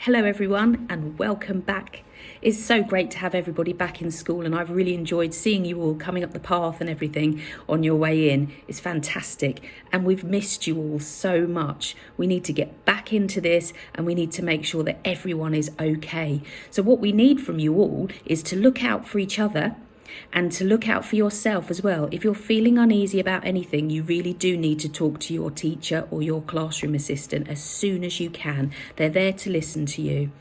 Hello everyone and welcome back. It's so great to have everybody back in school, and I've really enjoyed seeing you all coming up the path and everything on your way in. It's fantastic, and we've missed you all so much. We need to get back into this and we need to make sure that everyone is okay. So what we need from you all is to look out for each other and to look out for yourself as well. If you're feeling uneasy about anything, you really do need to talk to your teacher or your classroom assistant as soon as you can. They're there to listen to you.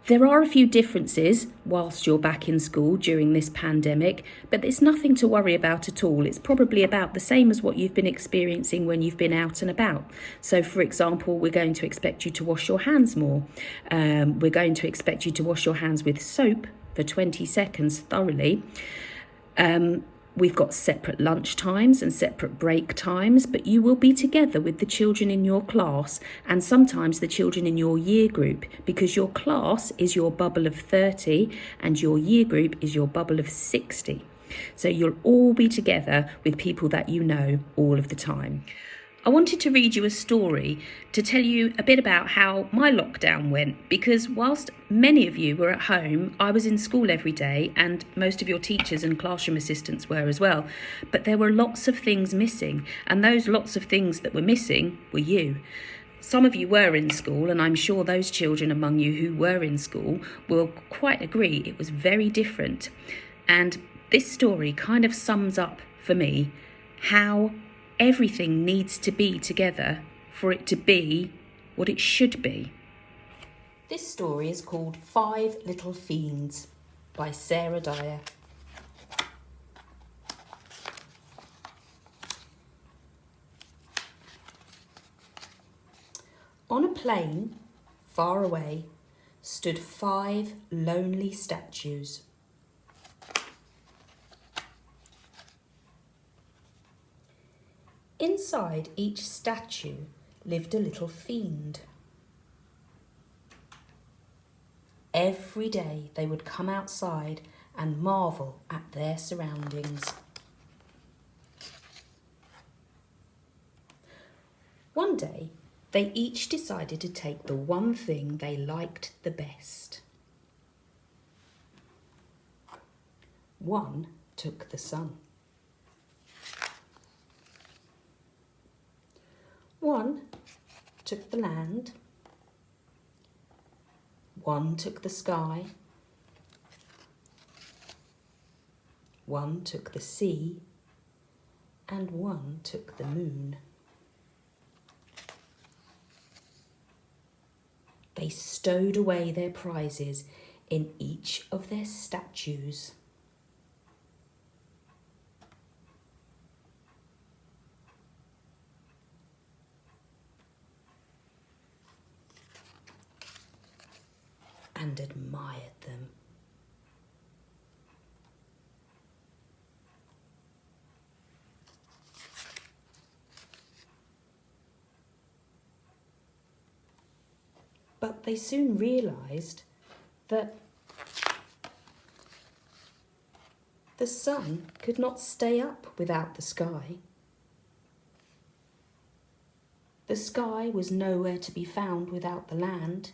There are a few differences whilst you're back in school during this pandemic, but it's nothing to worry about at all. It's probably about the same as what you've been experiencing when you've been out and about. So, for example, we're going to expect you to wash your hands more. We're going to expect you to wash your hands with soap for 20 seconds thoroughly. We've got separate lunch times and separate break times, but you will be together with the children in your class and sometimes the children in your year group, because your class is your bubble of 30 and your year group is your bubble of 60. So you'll all be together with people that you know all of the time. I wanted to read you a story to tell you a bit about how my lockdown went, because whilst many of you were at home, I was in school every day and most of your teachers and classroom assistants were as well. But there were lots of things missing, and those lots of things that were missing were you. Some of you were in school, and I'm sure those children among you who were in school will quite agree it was very different. And this story kind of sums up for me how everything needs to be together for it to be what it should be. This story is called 5 Little Fiends by Sarah Dyer. On a plain far away stood 5 lonely statues. Inside each statue lived a little fiend. Every day they would come outside and marvel at their surroundings. One day, they each decided to take the one thing they liked the best. One took the sun. One took the land, one took the sky, one took the sea, and one took the moon. They stowed away their prizes in each of their statues. And admired them. But they soon realised that the sun could not stay up without the sky. The sky was nowhere to be found without the land.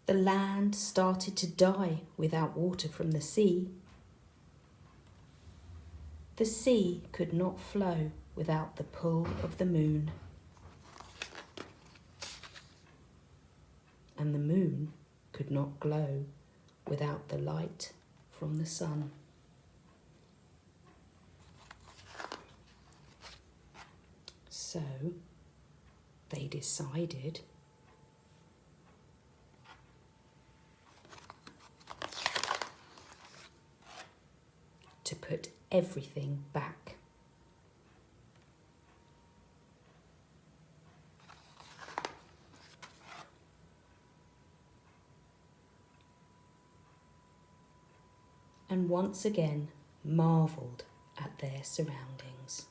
The land started to die without water from the sea. The sea could not flow without the pull of the moon. And the moon could not glow without the light from the sun. So they decided to put everything back. And once again marvelled at their surroundings.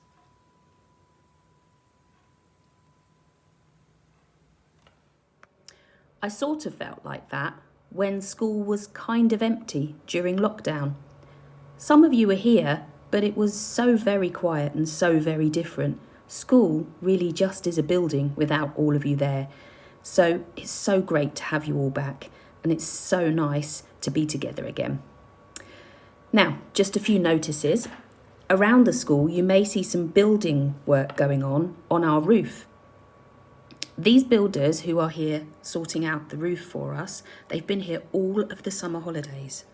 I sort of felt like that when school was kind of empty during lockdown. Some of you were here, but it was so very quiet and so very different School really just is a building without all of you there. So it's so great to have you all back, and it's so nice to be together again. Now, just a few notices. Around the school, you may see some building work going on our roof. These builders who are here sorting out the roof for us, they've been here all of the summer holidays.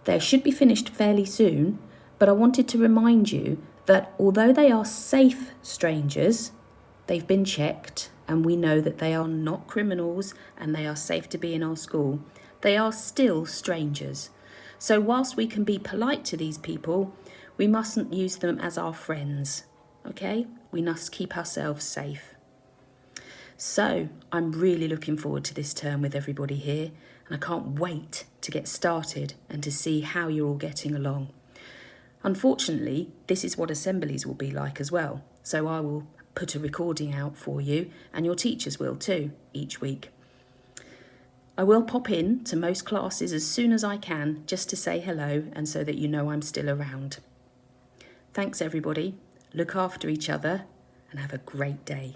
They should be finished fairly soon, but I wanted to remind you that although they are safe strangers, they've been checked and we know that they are not criminals and they are safe to be in our school. They are still strangers. So whilst we can be polite to these people, we mustn't use them as our friends, okay? We must keep ourselves safe. So I'm really looking forward to this term with everybody here, and I can't wait to get started and to see how you're all getting along. Unfortunately, this is what assemblies will be like as well, so I will put a recording out for you, and your teachers will too, each week. I will pop in to most classes as soon as I can, just to say hello and so that you know I'm still around. Thanks everybody, look after each other and have a great day.